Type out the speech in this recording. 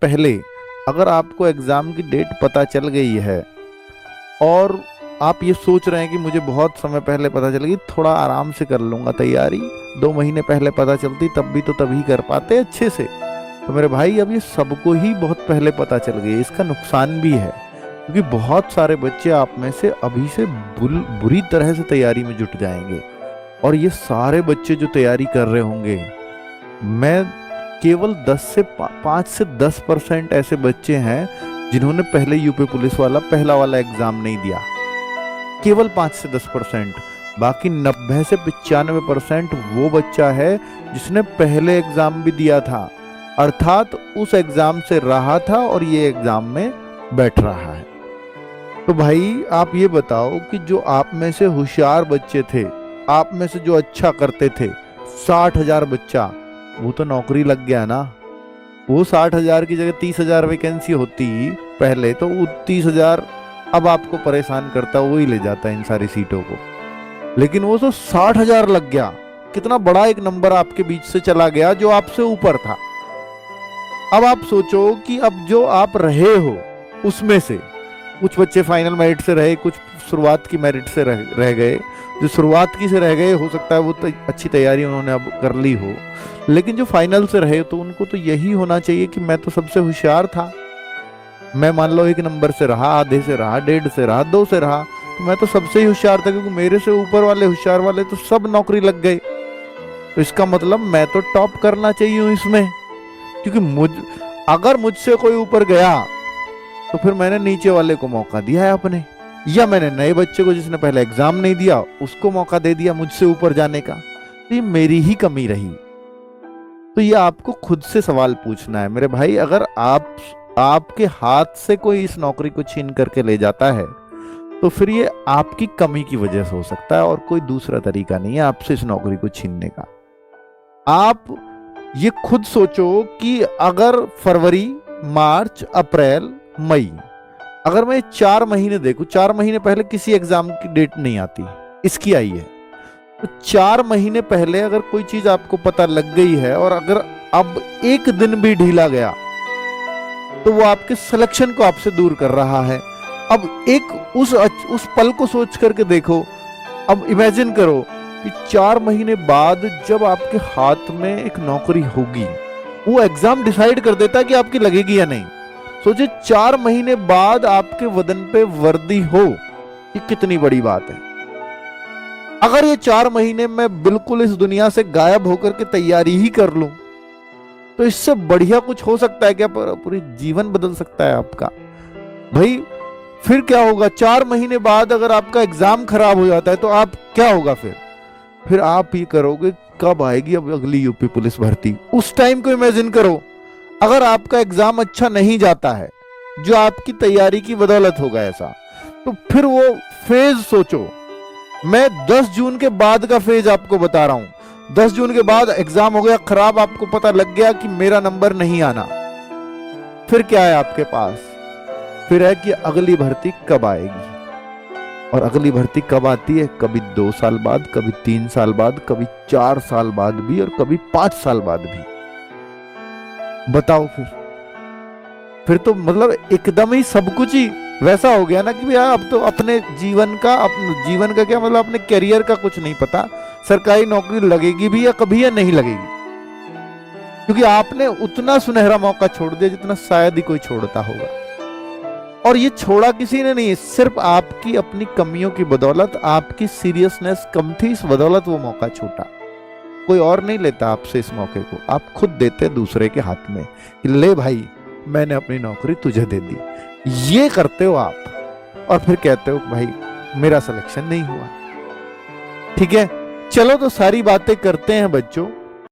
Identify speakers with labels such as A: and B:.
A: पहले अगर आपको एग्ज़ाम की डेट पता चल गई है और आप ये सोच रहे हैं कि मुझे बहुत समय पहले पता चल गई, थोड़ा आराम से कर लूँगा तैयारी, 2 महीने पहले पता चलती तब भी तो तभी कर पाते अच्छे से, तो मेरे भाई अब ये सबको ही बहुत पहले पता चल गई। इसका नुकसान भी है क्योंकि बहुत सारे बच्चे आप में से अभी से बुरी तरह से तैयारी में जुट जाएंगे। और ये सारे बच्चे जो तैयारी कर रहे होंगे, मैं केवल 5 से 10% ऐसे बच्चे हैं जिन्होंने पहले यूपी पुलिस वाला पहला वाला एग्जाम नहीं दिया, केवल 5 से 10%। बाकी 90 से 95% वो बच्चा है जिसने पहले एग्जाम भी दिया था, अर्थात उस एग्जाम से रहा था और ये एग्जाम में बैठ रहा है। तो भाई आप ये बताओ कि जो आप में से होशियार बच्चे थे, आप में से जो अच्छा करते थे, 60,000 बच्चा, वो तो नौकरी लग गया ना। वो 60,000 की जगह 30,000 वैकेंसी होती पहले, तो वो 30,000 अब आपको परेशान करता, वो ही ले जाता इन सारी सीटों को। लेकिन वो तो 60,000 लग गया, कितना बड़ा एक नंबर आपके बीच से चला गया जो आपसे ऊपर था। अब आप सोचो कि अब जो आप रहे हो उसमें से कुछ बच्चे फाइनल मेरिट से रहे, कुछ शुरुआत की मेरिट से रह गए। जो शुरुआत की से रह गए हो सकता है वो अच्छी तैयारी उन्होंने अब कर ली हो, लेकिन जो फाइनल से रहे तो उनको तो यही होना चाहिए कि मैं तो सबसे होशियार था, मैं मान लो 1 नंबर से रहा, आधे से रहा, 1.5 से रहा, 2 से रहा, तो मैं तो सबसे ही होशियार था क्योंकि मेरे से ऊपर वाले होशियार वाले तो सब नौकरी लग गए। तो इसका मतलब मैं तो टॉप करना चाहिए हूँ इसमें, क्योंकि अगर मुझसे कोई ऊपर गया तो फिर मैंने नीचे वाले को मौका दिया है अपने, या मैंने नए बच्चे को जिसने पहले एग्जाम नहीं दिया उसको मौका दे दिया मुझसे ऊपर जाने का। तो ये मेरी ही कमी रही। तो ये आपको खुद से सवाल पूछना है मेरे भाई। अगर आपके हाथ से कोई इस नौकरी को छीन करके ले जाता है तो फिर ये आपकी कमी की वजह से हो सकता है और कोई दूसरा तरीका नहीं है आपसे इस नौकरी को छीनने का। आप ये खुद सोचो कि अगर फरवरी, मार्च, अप्रैल, मई, अगर मैं 4 महीने देखूं, 4 महीने पहले किसी एग्जाम की डेट नहीं आती, इसकी आई है, तो 4 महीने पहले अगर कोई चीज आपको पता लग गई है और अगर अब 1 दिन भी ढीला गया तो वो आपके सिलेक्शन को आपसे दूर कर रहा है। अब एक उस पल को सोच करके देखो, अब इमेजिन करो कि 4 महीने बाद जब आपके हाथ में एक नौकरी होगी, वो एग्जाम डिसाइड कर देता है कि आपकी लगेगी या नहीं। सोचिए 4 महीने बाद आपके बदन पे वर्दी हो, ये कितनी बड़ी बात है। अगर ये 4 महीने में बिल्कुल इस दुनिया से गायब होकर के तैयारी ही कर लूं, तो इससे बढ़िया कुछ हो सकता है क्या? पूरी जीवन बदल सकता है आपका। भाई फिर क्या होगा? 4 महीने बाद अगर आपका एग्जाम खराब हो जाता है तो आप क्या होगा? फिर आप ही करोगे कब आएगी अब अगली यूपी पुलिस भर्ती। उस टाइम को इमेजिन करो, अगर आपका एग्जाम अच्छा नहीं जाता है, जो आपकी तैयारी की बदौलत होगा ऐसा, तो फिर वो फेज सोचो। मैं 10 जून के बाद का फेज आपको बता रहा हूं। 10 जून के बाद एग्जाम हो गया खराब, आपको पता लग गया कि मेरा नंबर नहीं आना, फिर क्या है आपके पास? फिर है कि अगली भर्ती कब आएगी। और अगली भर्ती कब आती है? कभी 2 साल बाद, कभी 3 साल बाद, कभी 4 साल बाद भी, और कभी 5 साल बाद भी। बताओ फिर तो मतलब एकदम ही सब कुछ ही वैसा हो गया ना कि भैया अब तो अपने जीवन का क्या मतलब, अपने करियर का कुछ नहीं पता, सरकारी नौकरी लगेगी भी या कभी या नहीं लगेगी, क्योंकि आपने उतना सुनहरा मौका छोड़ दिया जितना शायद ही कोई छोड़ता होगा। और ये छोड़ा किसी ने नहीं, सिर्फ आपकी अपनी कमियों की बदौलत, आपकी सीरियसनेस कम थी, इस बदौलत वो मौका छूटा। कोई और नहीं लेता आपसे इस मौके को, आप खुद देते दूसरे के हाथ में कि ले भाई मैंने अपनी नौकरी तुझे दे दी। ये करते हो आप और फिर कहते हो भाई मेरा सिलेक्शन नहीं हुआ। ठीक है, चलो तो सारी बातें करते हैं बच्चों।